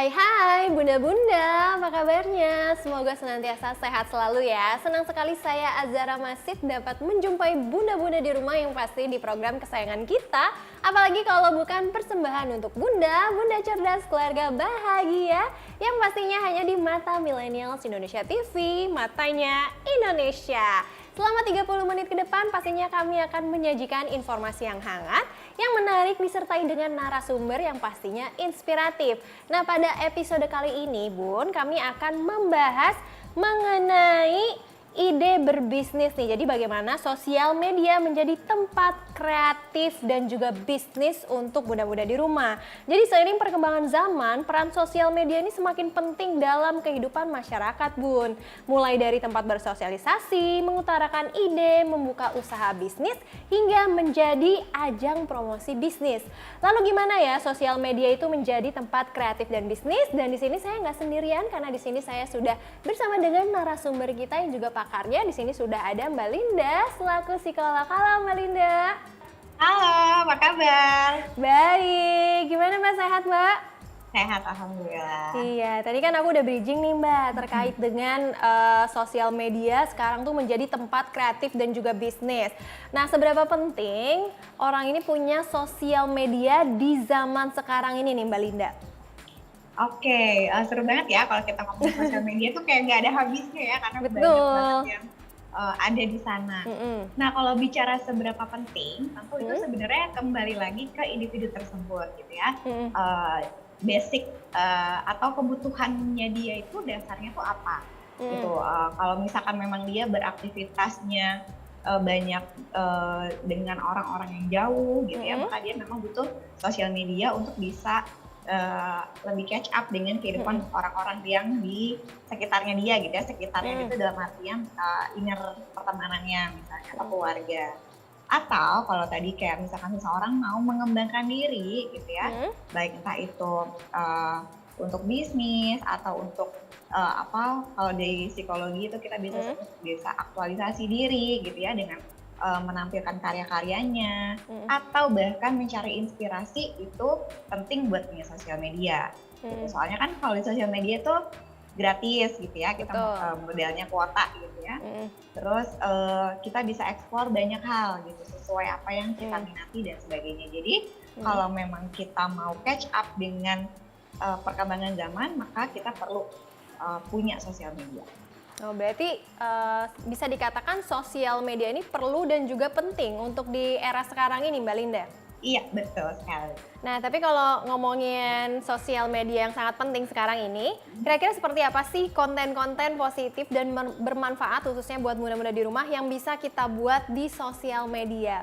Hai bunda-bunda, apa kabarnya? Semoga senantiasa sehat selalu ya. Senang sekali saya Azara Masid dapat menjumpai bunda-bunda di rumah yang pasti di program kesayangan kita. Apalagi kalau bukan persembahan untuk bunda, bunda cerdas keluarga bahagia yang pastinya hanya di Mata Millennials Indonesia TV, matanya Indonesia. Selama 30 menit ke depan pastinya kami akan menyajikan informasi yang hangat, yang menarik disertai dengan narasumber yang pastinya inspiratif. Nah, pada episode kali ini Bun, kami akan membahas mengenai ide berbisnis nih. Jadi bagaimana sosial media menjadi tempat kreatif dan juga bisnis untuk bunda-bunda di rumah. Jadi seiring perkembangan zaman, peran sosial media ini semakin penting dalam kehidupan masyarakat Bun. Mulai dari tempat bersosialisasi, mengutarakan ide, membuka usaha bisnis, hingga menjadi ajang promosi bisnis. Lalu gimana ya sosial media itu menjadi tempat kreatif dan bisnis? Dan di sini saya nggak sendirian karena di sini saya sudah bersama dengan narasumber kita yang juga pakarnya. Di sini sudah ada Mbak Linda selaku psikolog. Halo Mbak Linda. Halo, apa kabar? Baik, gimana Mbak, sehat Mbak? Sehat, alhamdulillah. Iya, tadi kan aku udah bridging nih Mbak terkait dengan sosial media sekarang tuh menjadi tempat kreatif dan juga bisnis. Nah, seberapa penting orang ini punya sosial media di zaman sekarang ini nih Mbak Linda? Oke, seru banget ya kalau kita ngomong sosial media tuh kayak nggak ada habisnya ya karena banyak Betul. banget yang ada di sana. Nah, kalau bicara seberapa penting, tentu itu sebenarnya kembali lagi ke individu tersebut gitu ya. Basic atau kebutuhannya dia itu dasarnya tuh apa? Gitu. Kalau misalkan memang dia beraktivitasnya banyak dengan orang-orang yang jauh gitu ya, maka dia memang butuh sosial media untuk bisa lebih catch up dengan kehidupan orang-orang yang di sekitarnya dia gitu ya. Sekitarnya itu dalam artian inner pertemanannya misalnya atau keluarga. Atau kalau tadi kayak misalkan seseorang mau mengembangkan diri gitu ya, baik entah itu untuk bisnis atau untuk kalau di psikologi itu kita bisa aktualisasi diri gitu ya dengan menampilkan karya-karyanya atau bahkan mencari inspirasi, itu penting buat punya sosial media. Gitu. Soalnya kan kalau di sosial media itu gratis gitu ya, kita modelnya kuota gitu ya. Terus kita bisa eksplor banyak hal gitu sesuai apa yang kita minati dan sebagainya. Jadi kalau memang kita mau catch up dengan perkembangan zaman, maka kita perlu punya sosial media. Oh, berarti bisa dikatakan sosial media ini perlu dan juga penting untuk di era sekarang ini Mbak Linda? Iya, betul sekali. Nah, tapi kalau ngomongin sosial media yang sangat penting sekarang ini, kira-kira seperti apa sih konten-konten positif dan bermanfaat khususnya buat bunda-bunda di rumah yang bisa kita buat di sosial media?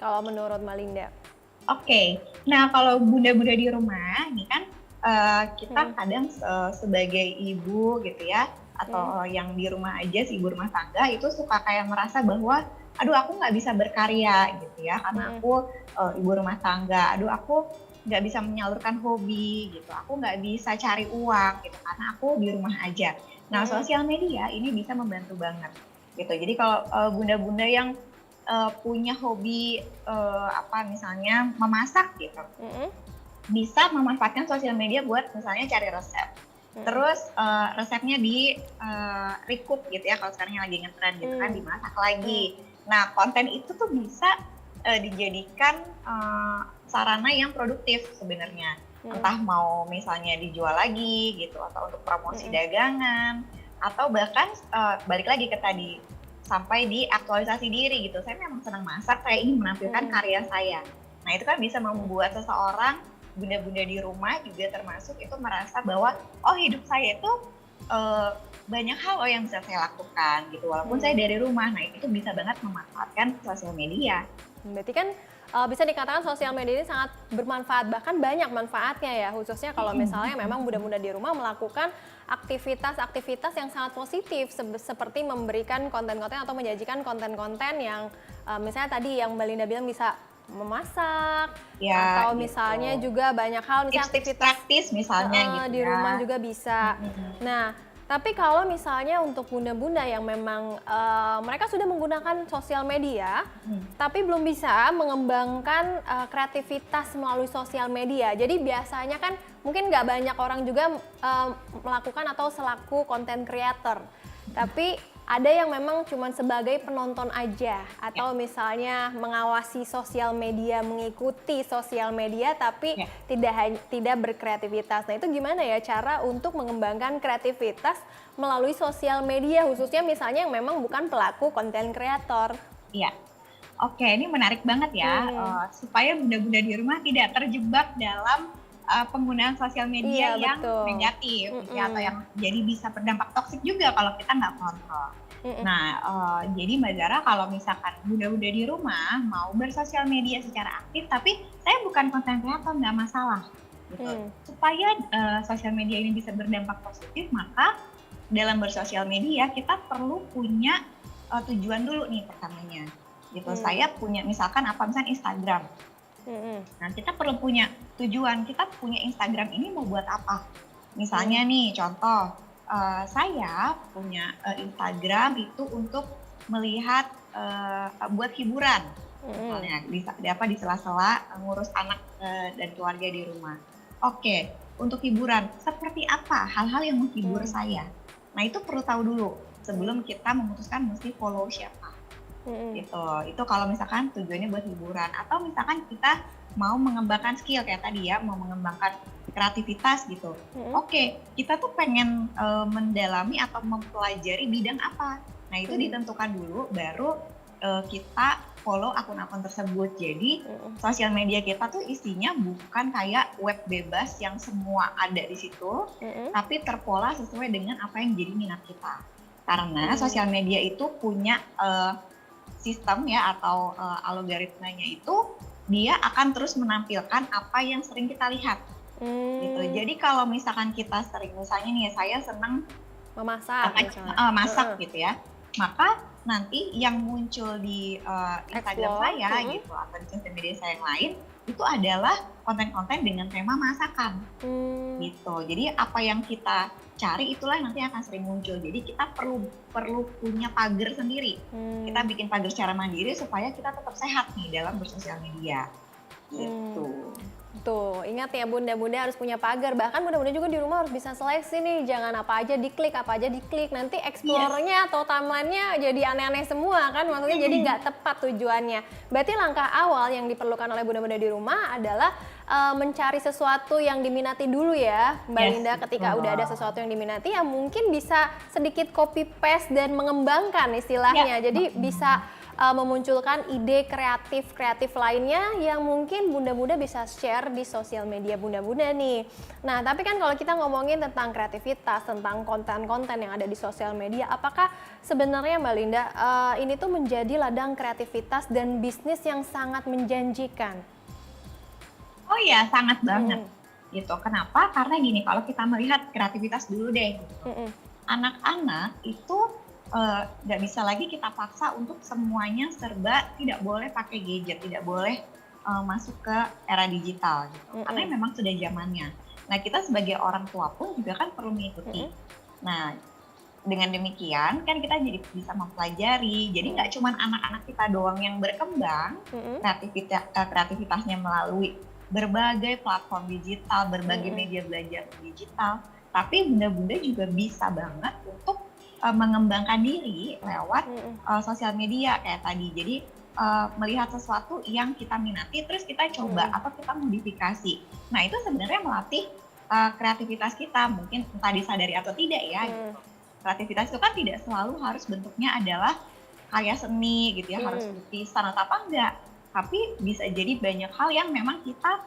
Kalau menurut Mbak Linda. Oke, nah kalau bunda-bunda di rumah, ini kan kita kadang sebagai ibu gitu ya, atau yang di rumah aja, si ibu rumah tangga itu suka kayak merasa bahwa aduh aku nggak bisa berkarya gitu ya karena aku ibu rumah tangga, aduh aku nggak bisa menyalurkan hobi gitu, aku nggak bisa cari uang gitu karena aku di rumah aja. Nah, sosial media ini bisa membantu banget gitu. Jadi kalau bunda-bunda yang punya hobi misalnya memasak gitu, bisa memanfaatkan sosial media buat misalnya cari resep. Terus resepnya di recook gitu ya, kalau sekarang lagi ngetren gitu kan, dimasak lagi. Nah, konten itu tuh bisa dijadikan sarana yang produktif sebenarnya. Entah mau misalnya dijual lagi gitu, atau untuk promosi dagangan, atau bahkan balik lagi ke tadi, sampai di aktualisasi diri gitu. Saya memang senang masak, saya ingin menampilkan karya saya. Nah, itu kan bisa membuat seseorang, bunda-bunda di rumah juga termasuk itu merasa bahwa oh hidup saya itu banyak hal yang bisa saya lakukan gitu walaupun saya dari rumah. Nah, itu bisa banget memanfaatkan sosial media. Berarti kan bisa dikatakan sosial media ini sangat bermanfaat, bahkan banyak manfaatnya ya, khususnya kalau misalnya memang bunda-bunda di rumah melakukan aktivitas-aktivitas yang sangat positif seperti memberikan konten-konten atau menyajikan konten-konten yang misalnya tadi yang Mbak Linda bilang bisa memasak Ya, atau misalnya juga banyak hal misalnya tips-tips praktis misalnya gitu di ya. rumah juga bisa. Nah, tapi kalau misalnya untuk bunda-bunda yang memang mereka sudah menggunakan sosial media, tapi belum bisa mengembangkan kreativitas melalui sosial media. Jadi biasanya kan mungkin nggak banyak orang juga melakukan atau selaku content creator, tapi ada yang memang cuma sebagai penonton aja, atau misalnya mengawasi sosial media, mengikuti sosial media, tapi tidak berkreativitas. Nah itu gimana ya cara untuk mengembangkan kreativitas melalui sosial media, khususnya misalnya yang memang bukan pelaku konten kreator? Iya, oke, ini menarik banget ya, supaya bunda-bunda di rumah tidak terjebak dalam penggunaan sosial media yang negatif, ya, atau yang jadi bisa berdampak toksik juga kalau kita nggak kontrol. Nah, jadi Mbak Zara, kalau misalkan bunda-bunda di rumah mau bersosial media secara aktif, tapi saya bukan konten kreator, nggak masalah, gitu. Supaya sosial media ini bisa berdampak positif, maka dalam bersosial media kita perlu punya tujuan dulu nih pertamanya. Gitu. Saya punya misalkan misalnya Instagram. Nah, kita perlu punya tujuan, kita punya Instagram ini mau buat apa? Misalnya nih, contoh, saya punya Instagram itu untuk melihat buat hiburan, misalnya di sela-sela ngurus anak dan keluarga di rumah. Oke, untuk hiburan seperti apa hal-hal yang menghibur saya? Nah, itu perlu tahu dulu sebelum kita memutuskan mesti follow siapa. Gitu. Itu kalau misalkan tujuannya buat hiburan, atau misalkan kita mau mengembangkan skill kayak tadi ya, mau mengembangkan kreativitas gitu. Oke, kita tuh pengen mendalami atau mempelajari bidang apa. Nah, itu ditentukan dulu, baru kita follow akun-akun tersebut. Jadi sosial media kita tuh isinya bukan kayak web bebas yang semua ada di situ, tapi terpola sesuai dengan apa yang jadi minat kita. Karena sosial media itu punya sistem ya, atau algoritmanya itu dia akan terus menampilkan apa yang sering kita lihat. Gitu. Jadi kalau misalkan kita sering, misalnya nih saya senang memasak, masak gitu ya, maka nanti yang muncul di Instagram saya gitu, atau di sosial media saya yang lain, itu adalah konten-konten dengan tema masakan. Gitu. Jadi apa yang kita cari itulah nanti akan sering muncul. Jadi kita perlu punya pagar sendiri. Kita bikin pagar secara mandiri supaya kita tetap sehat nih dalam bersosial media. Gitu. Tuh, ingat ya bunda-bunda harus punya pagar. Bahkan bunda-bunda juga di rumah harus bisa seleksi nih. Jangan apa aja diklik, apa aja diklik. Nanti explore-nya atau timeline-nya jadi aneh-aneh semua kan. Maksudnya jadi nggak tepat tujuannya. Berarti langkah awal yang diperlukan oleh bunda-bunda di rumah adalah mencari sesuatu yang diminati dulu ya, Mbak Linda. Ketika udah ada sesuatu yang diminati, ya mungkin bisa sedikit copy paste dan mengembangkan istilahnya. Jadi bisa memunculkan ide kreatif lainnya yang mungkin bunda-bunda bisa share di sosial media bunda-bunda nih. Nah, tapi kan kalau kita ngomongin tentang kreativitas, tentang konten-konten yang ada di sosial media, apakah sebenarnya Mbak Linda ini tuh menjadi ladang kreativitas dan bisnis yang sangat menjanjikan? Oh ya, sangat banget. Gitu. Kenapa? Karena gini, kalau kita melihat kreativitas dulu deh. Gitu. Anak-anak itu nggak bisa lagi kita paksa untuk semuanya serba tidak boleh pakai gadget, tidak boleh masuk ke era digital gitu. Karena memang sudah zamannya. Nah, kita sebagai orang tua pun juga kan perlu mengikuti. Nah, dengan demikian kan kita jadi bisa mempelajari. Jadi nggak cuma anak-anak kita doang yang berkembang kreativitasnya melalui berbagai platform digital, berbagai media belajar digital, tapi bunda-bunda juga bisa banget untuk mengembangkan diri lewat sosial media kayak tadi. Jadi melihat sesuatu yang kita minati, terus kita coba atau kita modifikasi. Nah, itu sebenarnya melatih kreativitas kita, mungkin entah disadari atau tidak ya. Gitu. Kreativitas itu kan tidak selalu harus bentuknya adalah karya seni gitu ya, harus lukisan atau apa, enggak. Tapi bisa jadi banyak hal yang memang kita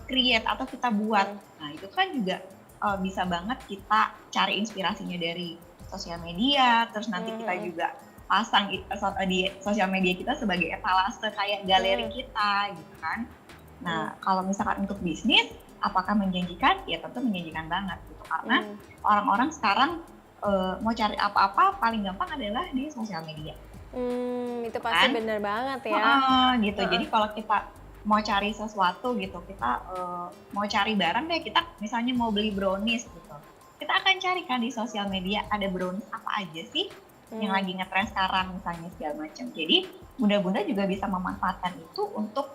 create atau kita buat. Nah, itu kan juga bisa banget kita cari inspirasinya dari sosial media, terus nanti kita juga pasang di sosial media kita sebagai etalase kayak galeri kita gitu kan. Nah, kalau misalkan untuk bisnis, apakah menjanjikan? Ya tentu menjanjikan banget gitu, karena orang-orang sekarang mau cari apa-apa paling gampang adalah di sosial media. Itu pasti kan? Bener banget ya. Gitu. Jadi kalau kita mau cari sesuatu gitu, kita mau cari barang deh, kita misalnya mau beli brownies gitu, kita akan cari kan di sosial media ada brownies apa aja sih yang lagi ngetren sekarang misalnya segala macam. Jadi bunda-bunda juga bisa memanfaatkan itu untuk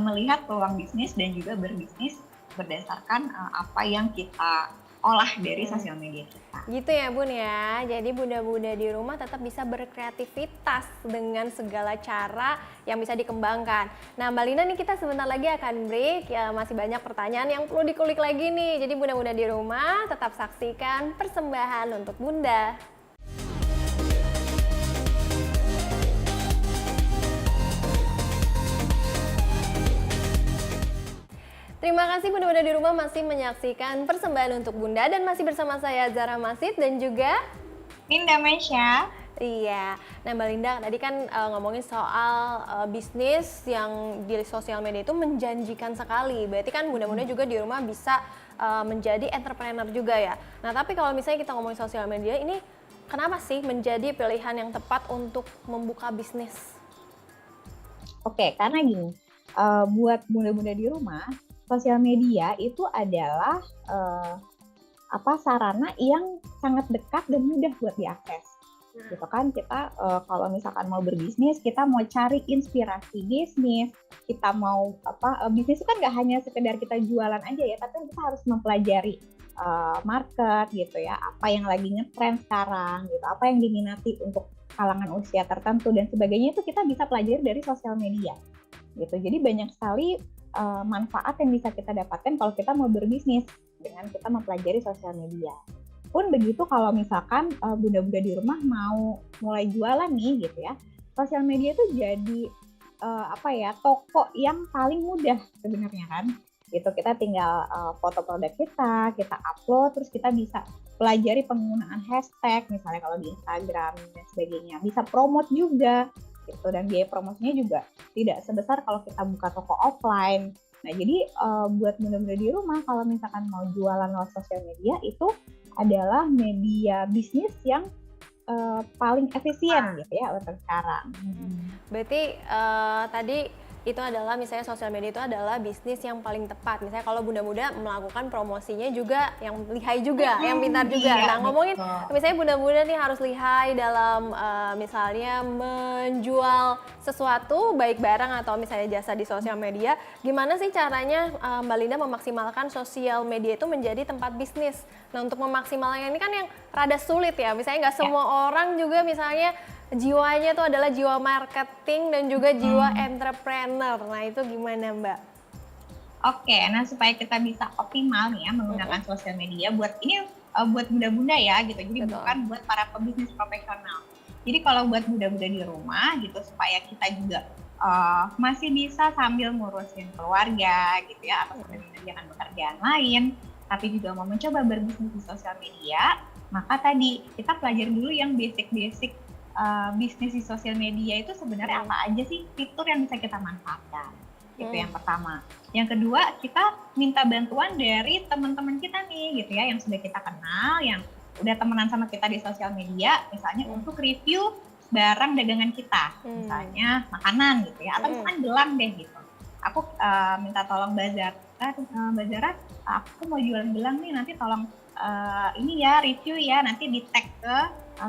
melihat peluang bisnis dan juga berbisnis berdasarkan apa yang kita olah dari sosial media kita. Gitu ya Bun ya, jadi bunda-bunda di rumah tetap bisa berkreativitas dengan segala cara yang bisa dikembangkan. Nah Mbak Linda nih, kita sebentar lagi akan break ya, masih banyak pertanyaan yang perlu dikulik lagi nih. Jadi bunda-bunda di rumah tetap saksikan persembahan untuk Bunda. Terima kasih bunda-bunda di rumah masih menyaksikan persembahan untuk Bunda, dan masih bersama saya Zara Masid dan juga Linda Mesya. Iya, nah Mbak Linda tadi kan ngomongin soal bisnis yang di sosial media itu menjanjikan sekali. Berarti kan bunda-bunda juga di rumah bisa menjadi entrepreneur juga ya. Nah tapi kalau misalnya kita ngomongin sosial media ini, kenapa sih menjadi pilihan yang tepat untuk membuka bisnis? Oke, karena gini, buat bunda-bunda di rumah, sosial media itu adalah sarana yang sangat dekat dan mudah buat diakses. Gitu kan, kita kalau misalkan mau berbisnis, kita mau cari inspirasi bisnis, kita mau bisnis itu kan nggak hanya sekedar kita jualan aja ya, tapi kita harus mempelajari market gitu ya, apa yang lagi ngetrend sekarang gitu, apa yang diminati untuk kalangan usia tertentu dan sebagainya, itu kita bisa pelajari dari sosial media gitu. Jadi banyak sekali manfaat yang bisa kita dapatkan kalau kita mau berbisnis dengan kita mempelajari sosial media. Pun begitu kalau misalkan bunda-bunda di rumah mau mulai jualan nih gitu ya, sosial media itu jadi toko yang paling mudah sebenarnya kan. Gitu, kita tinggal foto produk kita upload, terus kita bisa pelajari penggunaan hashtag misalnya kalau di Instagram dan sebagainya, bisa promote juga gitu, dan biaya promosinya juga tidak sebesar kalau kita buka toko offline. Nah jadi buat bunda-bunda di rumah, kalau misalkan mau jualan lewat sosial media, itu adalah media bisnis yang paling efisien gitu ya untuk sekarang. Berarti tadi itu adalah misalnya sosial media itu adalah bisnis yang paling tepat. Misalnya kalau bunda-bunda melakukan promosinya juga yang lihai juga, yang pintar juga. Iya, Nah ngomongin betul. misalnya bunda-bunda nih harus lihai dalam misalnya menjual sesuatu, baik barang atau misalnya jasa di sosial media. Gimana sih caranya Mbak Linda memaksimalkan sosial media itu menjadi tempat bisnis? Nah untuk memaksimalkan ini kan yang rada sulit ya. Misalnya nggak semua orang juga misalnya jiwanya itu adalah jiwa marketing dan juga jiwa entrepreneur. Nah itu gimana Mbak? Oke, nah supaya kita bisa optimal nih ya menggunakan sosial media buat bunda-bunda ya gitu. Jadi Betul. bukan buat para pebisnis profesional. Jadi kalau buat bunda-bunda di rumah gitu, supaya kita juga masih bisa sambil ngurusin keluarga gitu ya, atau sambil mengerjakan pekerjaan lain, tapi juga mau mencoba berbisnis di sosial media, maka tadi kita pelajari dulu yang basic-basic bisnis di sosial media itu sebenarnya apa aja sih fitur yang bisa kita manfaatkan. Itu yang pertama. Yang kedua, kita minta bantuan dari teman-teman kita nih gitu ya, yang sudah kita kenal, yang udah temenan sama kita di sosial media, misalnya untuk review barang dagangan kita, misalnya makanan gitu ya, atau misalkan gelang deh gitu. Aku minta tolong Mbak Zara, aku mau jualan gelang nih, nanti tolong ini ya, review ya, nanti di tag ke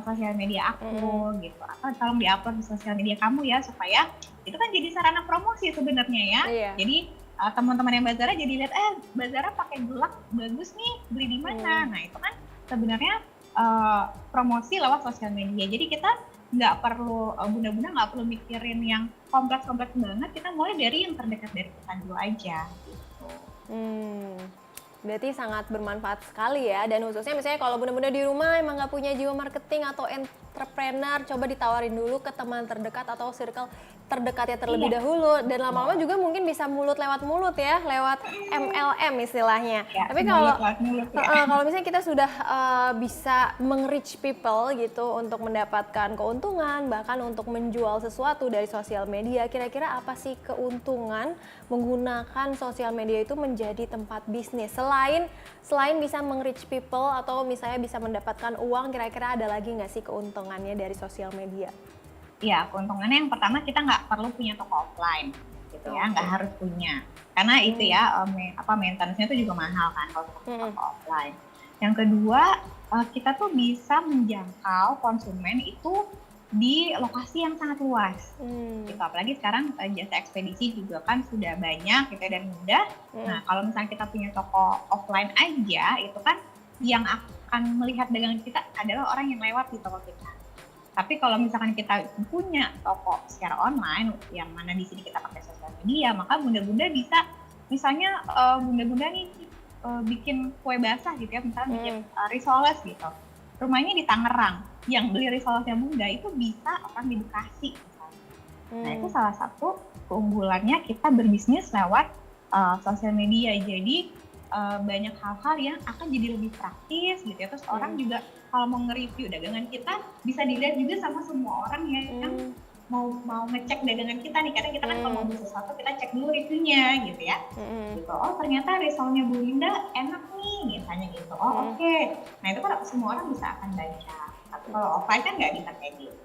sosial media aku gitu, atau tolong diupload di sosial media kamu ya, supaya itu kan jadi sarana promosi sebenarnya ya. Iya. Jadi teman-teman yang Mbak Zara jadi lihat, Mbak Zara pakai gelang bagus nih, beli di mana. Nah itu kan sebenarnya promosi lewat sosial media. Jadi kita nggak perlu, bunda-bunda nggak perlu mikirin yang kompleks-kompleks banget, kita mulai dari yang terdekat dari kita dulu aja gitu. Berarti sangat bermanfaat sekali ya, dan khususnya misalnya kalau bunda-bunda di rumah emang nggak punya jiwa marketing atau entrepreneur, coba ditawarin dulu ke teman terdekat atau circle terdekatnya terlebih dahulu, dan lama-lama juga mungkin bisa mulut lewat mulut ya, lewat MLM istilahnya. Ya, tapi kalau kalau misalnya kita sudah bisa meng-reach people gitu untuk mendapatkan keuntungan, bahkan untuk menjual sesuatu dari sosial media, kira-kira apa sih keuntungan menggunakan sosial media itu menjadi tempat bisnis? Selain bisa meng-reach people atau misalnya bisa mendapatkan uang, kira-kira ada lagi nggak sih keuntungannya dari sosial media? Ya, keuntungannya yang pertama kita nggak perlu punya toko offline gitu ya, nggak harus punya. Karena itu ya, maintenance-nya itu juga mahal kan kalau toko offline. Yang kedua, kita tuh bisa menjangkau konsumen itu di lokasi yang sangat luas. Gitu. Apalagi sekarang jasa ekspedisi juga kan sudah banyak gitu dan mudah. Nah, kalau misalnya kita punya toko offline aja, itu kan yang akan melihat dagangan kita adalah orang yang lewat di toko kita. Tapi kalau misalkan kita punya toko secara online, yang mana di sini kita pakai sosial media, maka bunda-bunda bisa, misalnya bunda-bunda nih bikin kue basah gitu ya, misalnya bikin risoles gitu. Rumahnya di Tangerang, yang beli risolesnya bunda itu bisa orang di Bekasi misalnya. Nah, itu salah satu keunggulannya kita berbisnis lewat sosial media. Jadi banyak hal-hal yang akan jadi lebih praktis gitu ya. Terus orang juga kalau mau nge-review dagangan kita bisa dilihat juga sama semua orang yang mau ngecek dagangan kita nih, karena kita kan kalau mau beli sesuatu kita cek dulu reviewnya gitu ya. Gitu. Oh, ternyata risolnya Bu Linda enak nih, misalnya gitu. Oh, oke. Nah, itu kan semua orang bisa akan baca. Tapi kalau offline kan nggak bisa kayak gitu.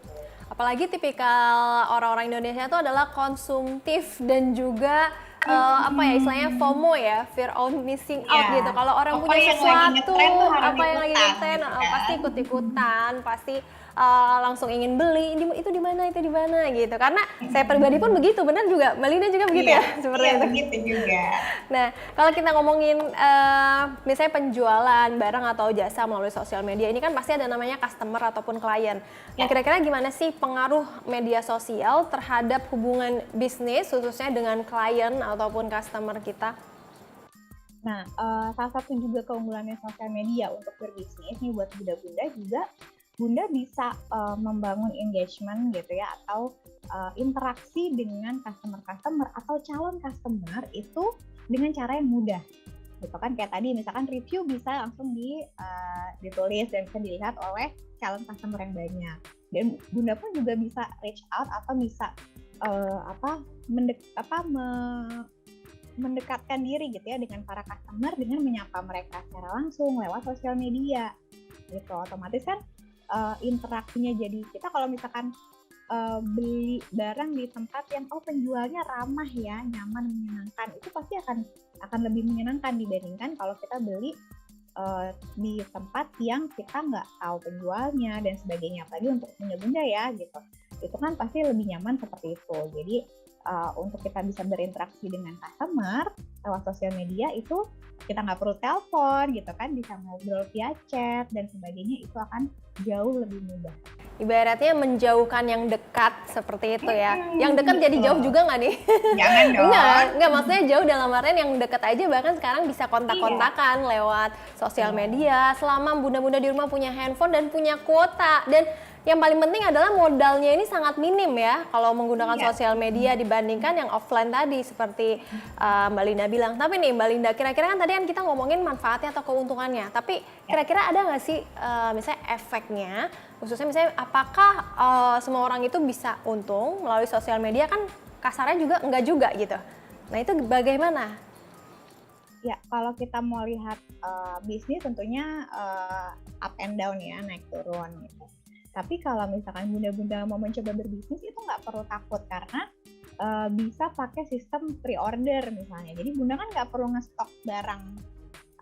Apalagi tipikal orang-orang Indonesia itu adalah konsumtif dan juga apa ya istilahnya FOMO ya, fear of missing out gitu. Kalau orang punya sesuatu, apa yang lagi ngetren, pasti ikut-ikutan, pasti langsung ingin beli, itu di mana gitu. Karena saya pribadi pun begitu, benar juga. Mbak Linda juga begitu ya, seperti itu. Begitu juga. Nah, kalau kita ngomongin misalnya penjualan barang atau jasa melalui sosial media, ini kan pasti ada namanya customer ataupun klien. Nah, kira-kira gimana sih pengaruh media sosial terhadap hubungan bisnis, khususnya dengan klien ataupun customer kita? Nah, salah satu juga keunggulannya sosial media untuk berbisnis nih buat bunda-bunda juga, bunda bisa membangun engagement gitu ya, atau interaksi dengan customer atau calon customer itu dengan cara yang mudah gitu kan. Kayak tadi misalkan review bisa langsung ditulis dan bisa dilihat oleh calon customer yang banyak, dan bunda pun juga bisa reach out atau bisa mendekatkan diri gitu ya dengan para customer dengan menyapa mereka secara langsung lewat sosial media gitu. Otomatis kan interaksinya jadi, kita kalau misalkan beli barang di tempat yang penjualnya ramah ya, nyaman, menyenangkan, itu pasti akan lebih menyenangkan dibandingkan kalau kita beli di tempat yang kita nggak tahu penjualnya dan sebagainya. Apalagi untuk bunda-bunda ya gitu, itu kan pasti lebih nyaman seperti itu. Jadi untuk kita bisa berinteraksi dengan customer lewat sosial media itu kita nggak perlu telepon gitu kan, bisa ngobrol via chat dan sebagainya, itu akan jauh lebih mudah. Ibaratnya menjauhkan yang dekat seperti itu ya. Yang dekat jadi jauh juga nggak nih? Jangan dong. Enggak, maksudnya jauh dalam artian yang dekat aja, bahkan sekarang bisa kontak-kontakan lewat sosial media selama bunda-bunda di rumah punya handphone dan punya kuota. Dan yang paling penting adalah modalnya ini sangat minim ya kalau menggunakan sosial media dibandingkan yang offline tadi seperti Mbak Linda bilang. Tapi nih Mbak Linda, kira-kira kan tadi kan kita ngomongin manfaatnya atau keuntungannya, tapi kira-kira ada nggak sih misalnya efeknya, khususnya misalnya apakah semua orang itu bisa untung melalui sosial media? Kan kasarnya juga enggak juga gitu. Nah, itu bagaimana? Ya, kalau kita mau lihat bisnis tentunya up and down ya, naik turun gitu. Tapi kalau misalkan bunda-bunda mau mencoba berbisnis itu nggak perlu takut, karena bisa pakai sistem pre-order misalnya. Jadi bunda kan nggak perlu ngestok barang,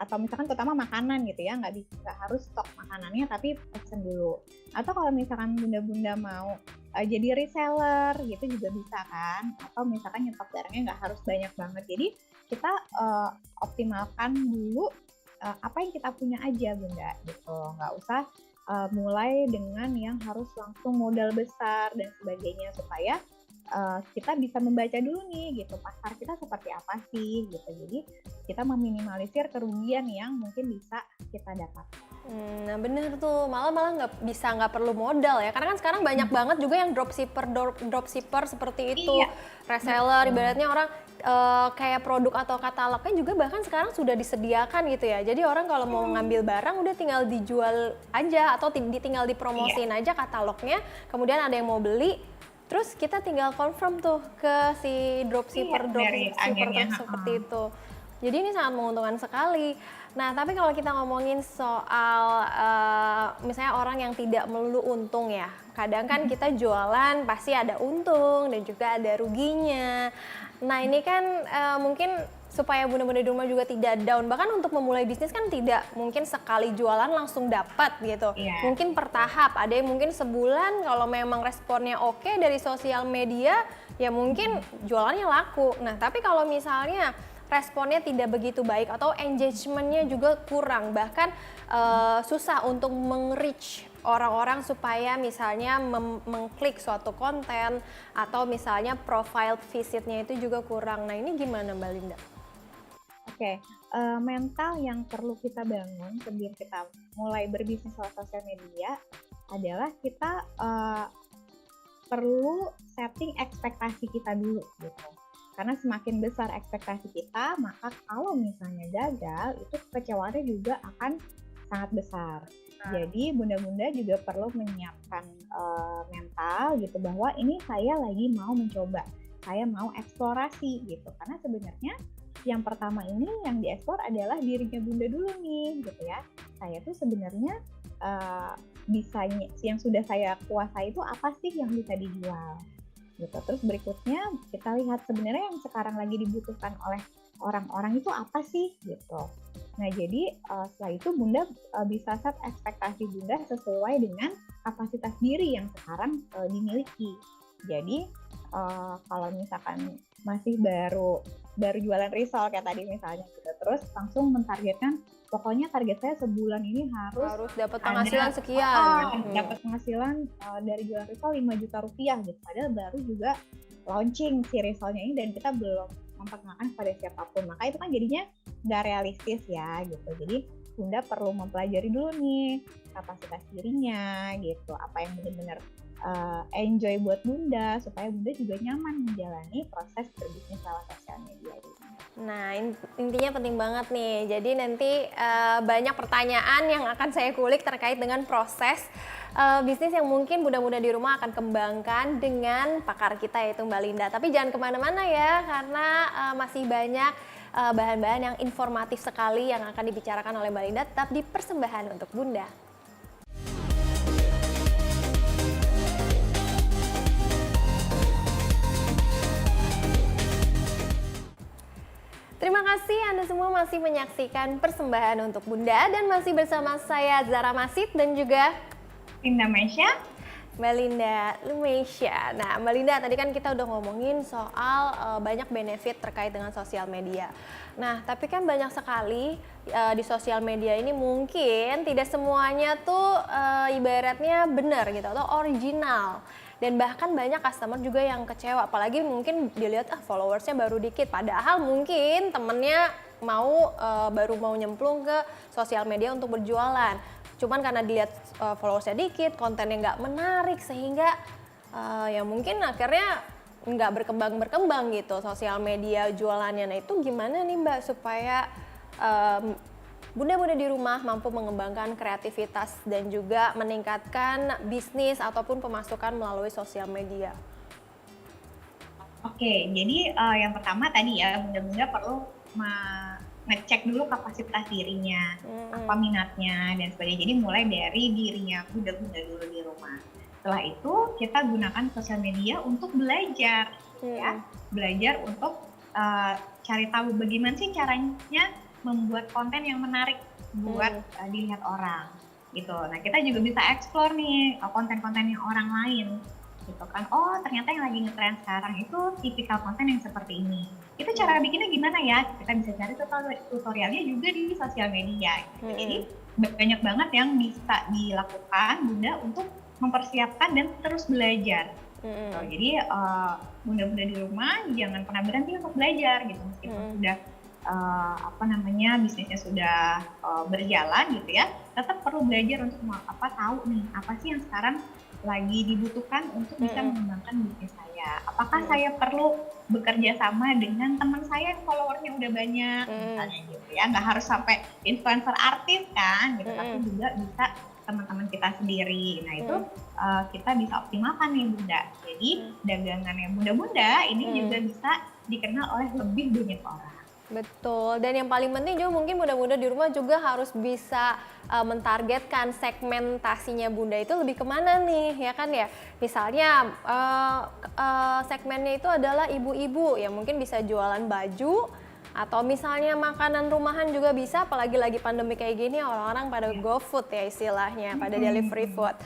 atau misalkan terutama makanan gitu ya, nggak harus stok makanannya tapi pesen dulu. Atau kalau misalkan bunda-bunda mau jadi reseller gitu juga bisa kan, atau misalkan nyetok barangnya nggak harus banyak banget. Jadi kita optimalkan dulu apa yang kita punya aja bunda gitu, nggak usah mulai dengan yang harus langsung modal besar dan sebagainya, supaya kita bisa membaca dulu nih gitu pasar kita seperti apa sih gitu. Jadi kita meminimalisir kerugian yang mungkin bisa kita dapatkan. Nah bener tuh, malah nggak perlu modal ya, karena kan sekarang banyak banget juga yang dropshipper seperti itu, reseller, ibaratnya orang kayak produk atau katalognya juga bahkan sekarang sudah disediakan gitu ya. Jadi orang kalau mau ngambil barang udah tinggal dijual aja atau tinggal dipromosiin aja katalognya, kemudian ada yang mau beli, terus kita tinggal confirm tuh ke si dropshipper seperti itu. Jadi ini sangat menguntungkan sekali. Nah, tapi kalau kita ngomongin soal misalnya orang yang tidak melulu untung ya, kadang kan kita jualan pasti ada untung dan juga ada ruginya. Nah, ini kan mungkin supaya bunda-bunda di rumah juga tidak down. Bahkan untuk memulai bisnis kan tidak mungkin sekali jualan langsung dapat gitu. Iya. Mungkin bertahap, ada yang mungkin sebulan kalau memang responnya oke dari sosial media, ya mungkin jualannya laku. Nah, tapi kalau misalnya responnya tidak begitu baik atau engagementnya juga kurang, bahkan susah untuk meng-reach orang-orang supaya misalnya mengklik suatu konten atau misalnya profile visitnya itu juga kurang. Nah, ini gimana Mbak Linda? Oke, mental yang perlu kita bangun sebelum kita mulai berbisnis lewat sosial media adalah kita perlu setting ekspektasi kita dulu gitu. Karena semakin besar ekspektasi kita, maka kalau misalnya gagal, itu kekecewaannya juga akan sangat besar. Jadi bunda-bunda juga perlu menyiapkan mental gitu bahwa ini saya lagi mau mencoba, saya mau eksplorasi gitu. Karena sebenarnya yang pertama ini yang dieksplor adalah dirinya bunda dulu nih gitu ya. Saya tuh sebenarnya bisanya yang sudah saya kuasai itu apa sih yang bisa dijual gitu. Terus berikutnya kita lihat sebenarnya yang sekarang lagi dibutuhkan oleh orang-orang itu apa sih gitu. Nah jadi setelah itu bunda bisa set ekspektasi bunda sesuai dengan kapasitas diri yang sekarang dimiliki. Jadi kalau misalkan masih baru jualan risol kayak tadi misalnya gitu, terus langsung mentargetkan pokoknya target saya sebulan ini harus dapat penghasilan sekian. Dapat penghasilan dari jualan risol 5 juta rupiah gitu. Padahal baru juga launching si risolnya ini dan kita belum memperkenalkan kepada siapapun. Maka itu kan jadinya nggak realistis ya gitu. Jadi bunda perlu mempelajari dulu nih kapasitas dirinya gitu. Apa yang benar-benar enjoy buat bunda supaya bunda juga nyaman menjalani proses berbisnis lewat sosial media ini. Nah, intinya penting banget nih. Jadi nanti banyak pertanyaan yang akan saya kulik terkait dengan proses bisnis yang mungkin bunda-bunda di rumah akan kembangkan dengan pakar kita yaitu Mbak Linda. Tapi jangan kemana-mana ya, karena masih banyak bahan-bahan yang informatif sekali yang akan dibicarakan oleh Mbak Linda. Tetap di Persembahan untuk Bunda. Terima kasih Anda semua masih menyaksikan Persembahan untuk Bunda dan masih bersama saya Zara Masid dan juga Linda Mesya. Mbak Linda Lumesya. Nah, Mbak Linda tadi kan kita udah ngomongin soal banyak benefit terkait dengan sosial media. Nah, tapi kan banyak sekali di sosial media ini mungkin tidak semuanya tuh ibaratnya benar gitu atau original. Dan bahkan banyak customer juga yang kecewa, apalagi mungkin dilihat followersnya baru dikit, padahal mungkin temennya baru mau nyemplung ke sosial media untuk berjualan. Cuman karena dilihat followersnya dikit, kontennya nggak menarik sehingga ya mungkin akhirnya nggak berkembang gitu sosial media jualannya. Nah itu gimana nih Mbak supaya bunda-bunda di rumah mampu mengembangkan kreativitas dan juga meningkatkan bisnis ataupun pemasukan melalui sosial media? Oke, jadi yang pertama tadi ya bunda-bunda perlu ngecek dulu kapasitas dirinya, apa minatnya dan sebagainya. Jadi mulai dari dirinya bunda-bunda dulu di rumah. Setelah itu kita gunakan sosial media untuk belajar, ya, belajar untuk cari tahu bagaimana sih caranya membuat konten yang menarik buat dilihat orang gitu. Nah kita juga bisa explore nih konten-konten yang orang lain gitu kan. Oh ternyata yang lagi ngetren sekarang itu tipikal konten yang seperti ini. Itu cara bikinnya gimana ya? Kita bisa cari tutorialnya juga di sosial media gitu. Jadi banyak banget yang bisa dilakukan bunda untuk mempersiapkan dan terus belajar. Jadi bunda-bunda di rumah jangan pernah berhenti untuk belajar gitu meskipun sudah bisnisnya sudah berjalan gitu ya, tetap perlu belajar untuk tahu nih apa sih yang sekarang lagi dibutuhkan untuk bisa mengembangkan bisnis saya. Apakah saya perlu bekerja sama dengan teman saya yang followernya udah banyak misalnya gitu ya, nggak harus sampai influencer artis kan gitu, tapi juga bisa teman-teman kita sendiri. Nah itu kita bisa optimalkan nih bunda. Jadi dagangannya bunda-bunda ini juga bisa dikenal oleh lebih banyak orang. Betul, dan yang paling penting juga mungkin bunda-bunda di rumah juga harus bisa mentargetkan segmentasinya bunda itu lebih kemana nih, ya kan ya. Misalnya segmennya itu adalah ibu-ibu yang mungkin bisa jualan baju Atau misalnya makanan rumahan juga bisa, apalagi lagi pandemi kayak gini orang-orang pada GoFood ya istilahnya, pada delivery food.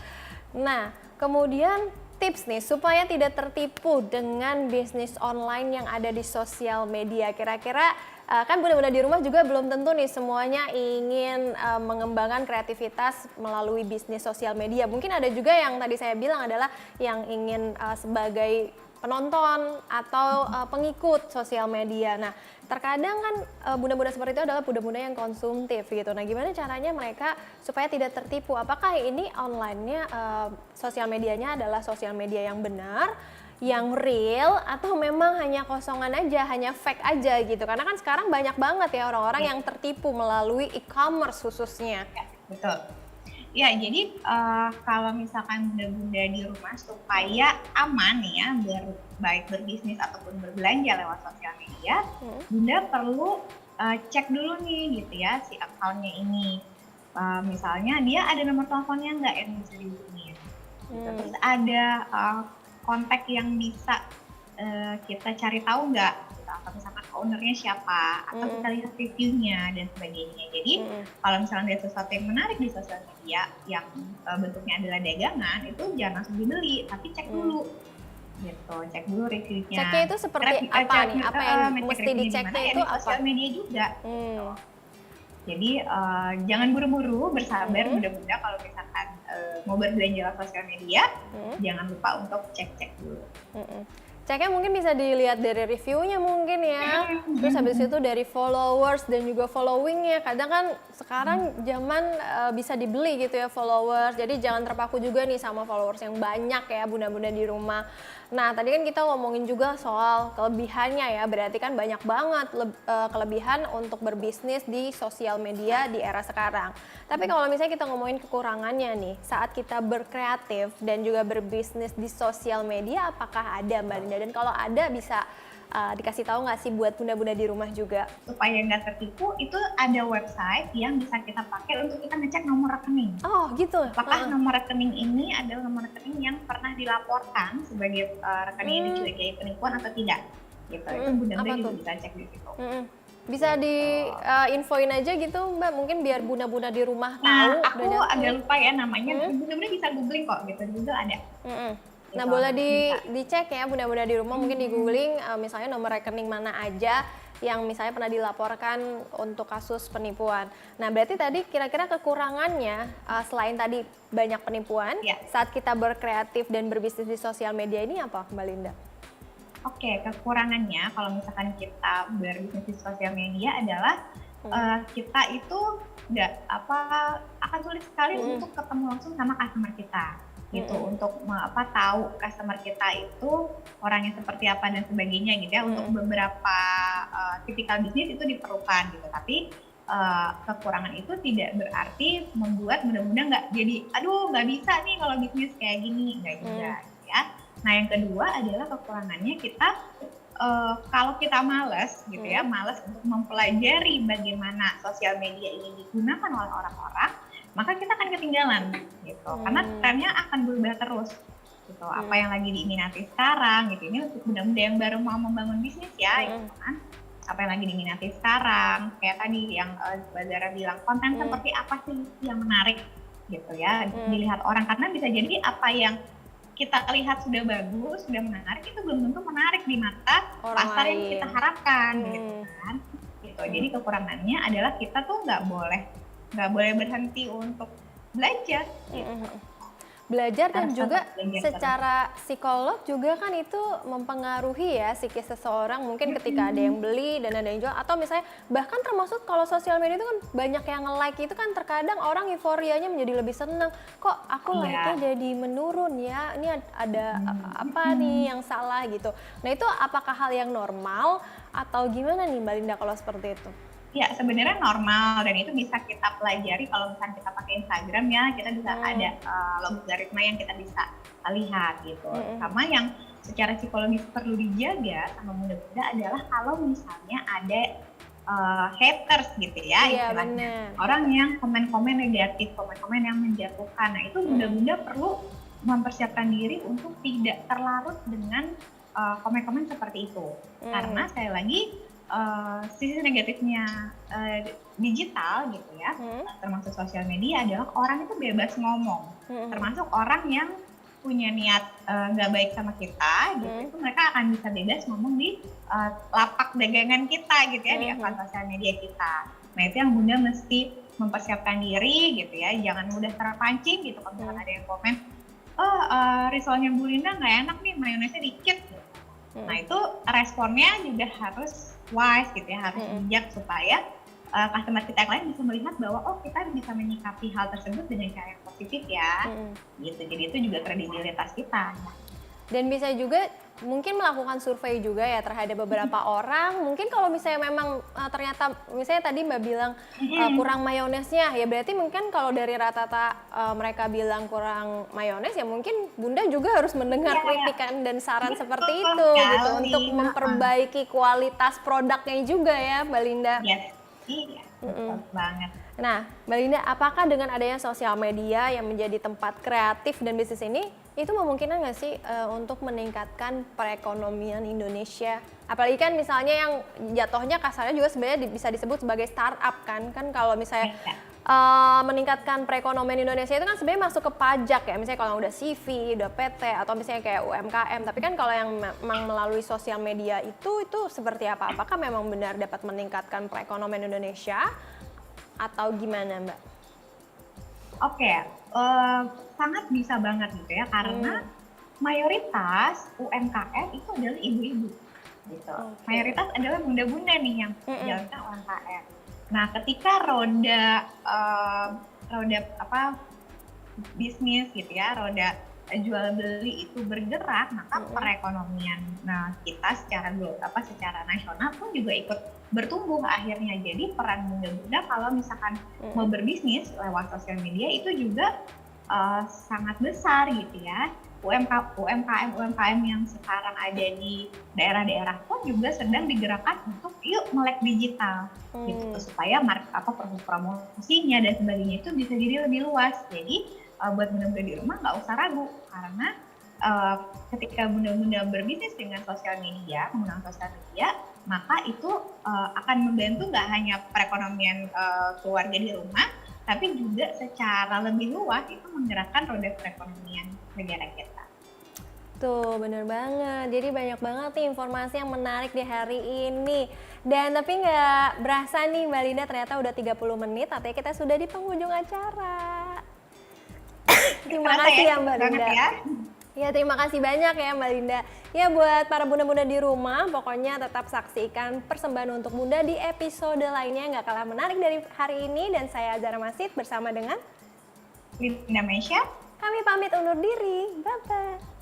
Nah, kemudian tips nih supaya tidak tertipu dengan bisnis online yang ada di sosial media. Kira-kira kan bunda-bunda di rumah juga belum tentu nih semuanya ingin mengembangkan kreativitas melalui bisnis sosial media. Mungkin ada juga yang tadi saya bilang adalah yang ingin sebagai penonton atau pengikut sosial media. Nah, terkadang kan bunda-bunda seperti itu adalah bunda-bunda yang konsumtif gitu. Nah, gimana caranya mereka supaya tidak tertipu? Apakah ini online-nya, sosial medianya adalah sosial media yang benar, yang real, atau memang hanya kosongan aja, hanya fake aja gitu? Karena kan sekarang banyak banget ya orang-orang yang tertipu melalui e-commerce khususnya. Ya, betul. Ya, jadi kalau misalkan bunda-bunda di rumah supaya aman ya, baik berbisnis ataupun berbelanja lewat sosial media, bunda perlu cek dulu nih gitu ya si akunnya ini. Misalnya dia ada nomor teleponnya nggak yang bisa dihubungin. Terus ada kontak yang bisa kita cari tahu nggak, gitu. Atau misalkan ownernya siapa, atau kita lihat reviewnya dan sebagainya. Jadi kalau misalnya ada sesuatu yang menarik di sosial media yang bentuknya adalah dagangan, itu jangan langsung dibeli, tapi cek dulu, gitu. Cek dulu reviewnya. Ceknya itu seperti apa nih? Apa yang mesti diceknya itu apa? Sosial media juga. Jadi jangan buru-buru, bersabar bunda-bunda kalau misalkan mau berbelanja lewat sosial media, jangan lupa untuk cek-cek dulu. Ceknya mungkin bisa dilihat dari reviewnya mungkin ya, terus habis itu dari followers dan juga followingnya. Kadang kan sekarang zaman bisa dibeli gitu ya followers, jadi jangan terpaku juga nih sama followers yang banyak ya bunda-bunda di rumah. Nah tadi kan kita ngomongin juga soal kelebihannya ya, berarti kan banyak banget kelebihan untuk berbisnis di sosial media di era sekarang. Tapi kalau misalnya kita ngomongin kekurangannya nih, saat kita berkreatif dan juga berbisnis di sosial media, apakah ada Mbak Linda? Dan kalau ada bisa dikasih tahu nggak sih buat bunda-bunda di rumah juga? Supaya nggak tertipu, itu ada website yang bisa kita pakai untuk kita ngecek nomor rekening. Oh gitu? Apakah nomor rekening ini adalah nomor rekening yang pernah dilaporkan sebagai rekening yang dicurigai penipuan atau tidak? Gitu. Itu bunda-bunda juga bisa cek di situ. Bisa di-infoin aja gitu Mbak, mungkin biar bunda-bunda di rumah tahu. Nah, aku agak lupa ya namanya, bunda-bunda bisa googling kok gitu, di Google ada. Nah boleh dicek ya bunda-bunda di rumah, mungkin di googling misalnya nomor rekening mana aja yang misalnya pernah dilaporkan untuk kasus penipuan. Nah berarti tadi kira-kira kekurangannya selain tadi banyak penipuan, saat kita berkreatif dan berbisnis di sosial media ini apa Mbak Linda? Oke, kekurangannya kalau misalkan kita berbisnis di sosial media adalah kita itu akan sulit sekali untuk ketemu langsung sama customer kita. Gitu, untuk tahu customer kita itu orangnya seperti apa dan sebagainya gitu ya. Untuk beberapa tipikal bisnis itu diperlukan gitu, tapi kekurangan itu tidak berarti membuat bunda-bunda nggak bisa nih kalau bisnis kayak gini, nggak juga gitu ya. Nah yang kedua adalah kekurangannya kita kalau kita malas gitu ya, malas untuk mempelajari bagaimana sosial media ini digunakan oleh orang-orang, maka kita akan ketinggalan gitu, karena trennya akan berubah terus gitu. Apa yang lagi diminati sekarang gitu, ini untuk bunda-bunda yang baru mau membangun bisnis ya gitu kan, apa yang lagi diminati sekarang, kayak tadi yang Mbak Zara bilang, konten seperti apa sih yang menarik gitu ya, dilihat orang, karena bisa jadi apa yang kita lihat sudah bagus, sudah menarik, itu belum tentu menarik di mata pasar yang kita harapkan gitu kan gitu. Jadi kekurangannya adalah kita tuh nggak boleh berhenti untuk belajar gitu. Belajar dan juga secara psikolog juga kan itu mempengaruhi ya psikis seseorang, mungkin ketika ada yang beli dan ada yang jual, atau misalnya bahkan termasuk kalau sosial media itu kan banyak yang nge-like, itu kan terkadang orang euforianya menjadi lebih senang, kok aku like-nya jadi menurun ya, ini ada apa nih yang salah gitu. Nah itu apakah hal yang normal atau gimana nih Mbak Linda kalau seperti itu? Ya sebenarnya normal, dan itu bisa kita pelajari kalau misalnya kita pakai Instagram ya, kita bisa ada logaritma yang kita bisa lihat gitu. Sama yang secara psikologis perlu dijaga sama bunda-bunda adalah kalau misalnya ada haters gitu ya, istilahnya. Orang yang komen-komen negatif, komen-komen yang menjatuhkan. Nah itu bunda-bunda perlu mempersiapkan diri untuk tidak terlarut dengan komen-komen seperti itu. Karena sekali lagi sisi negatifnya digital gitu ya, termasuk sosial media adalah orang itu bebas ngomong, termasuk orang yang punya niat nggak baik sama kita gitu, itu mereka akan bisa bebas ngomong di lapak dagangan kita gitu ya, di akun sosial media kita. Nah itu yang Bunda mesti mempersiapkan diri gitu ya, jangan mudah terpancing gitu kalau misalkan ada yang komen, risolnya Bu Linda nggak enak nih, mayonesnya dikit gitu. Nah itu responnya juga harus wise gitu ya, harus bijak supaya customer kita yang lain bisa melihat bahwa kita bisa menyikapi hal tersebut dengan cara yang positif ya, gitu. Jadi itu juga kredibilitas kita. Dan bisa juga mungkin melakukan survei juga ya terhadap beberapa orang. Mungkin kalau misalnya memang ternyata misalnya tadi Mbak bilang kurang mayonesnya, ya berarti mungkin kalau dari rata-rata mereka bilang kurang mayones, ya mungkin Bunda juga harus mendengar kritikan dan saran seperti itu gitu untuk memperbaiki kualitas produknya juga ya Mbak Linda. Iya, betul banget. Nah, Mbak Linda, apakah dengan adanya sosial media yang menjadi tempat kreatif dan bisnis ini, itu memungkinkan nggak sih untuk meningkatkan perekonomian Indonesia? Apalagi kan misalnya yang jatuhnya kasarnya juga sebenarnya bisa disebut sebagai startup kan kalau misalnya meningkatkan perekonomian Indonesia itu kan sebenarnya masuk ke pajak ya, misalnya kalau udah CV, udah PT, atau misalnya kayak UMKM. Tapi kan kalau yang memang melalui sosial media itu seperti apa? Apakah memang benar dapat meningkatkan perekonomian Indonesia atau gimana Mbak? Oke, sangat bisa banget gitu ya, karena mayoritas UMKM itu adalah ibu-ibu gitu. Mayoritas adalah bunda-bunda nih yang menjalankan UMKM. Nah, ketika roda bisnis gitu ya, roda jual beli itu bergerak, maka perekonomian kita secara nasional pun juga ikut bertumbuh akhirnya. Jadi peran bunda-bunda kalau misalkan mau berbisnis lewat sosial media itu juga sangat besar gitu ya. UMKM yang sekarang ada di daerah-daerah pun juga sedang digerakkan untuk yuk melek digital gitu, supaya promosinya dan sebagainya itu bisa jadi lebih luas. Jadi buat bunda-bunda di rumah nggak usah ragu, karena ketika bunda-bunda berbisnis dengan sosial media, menggunakan sosial media, maka itu akan membantu nggak hanya perekonomian keluarga di rumah, tapi juga secara lebih luas itu menggerakkan roda perekonomian negara kita. Tuh, bener banget. Jadi banyak banget nih informasi yang menarik di hari ini. Dan tapi nggak berasa nih Mbak Linda, ternyata udah 30 menit, artinya kita sudah di penghujung acara. Terima kasih ya Mbak Linda. Ya, terima kasih banyak ya Mbak Linda. Ya, buat para bunda-bunda di rumah, pokoknya tetap saksikan persembahan untuk Bunda di episode lainnya nggak kalah menarik dari hari ini. Dan saya Azara Masid bersama dengan Linda Mesya. Kami pamit undur diri. Bye-bye.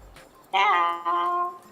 Dah.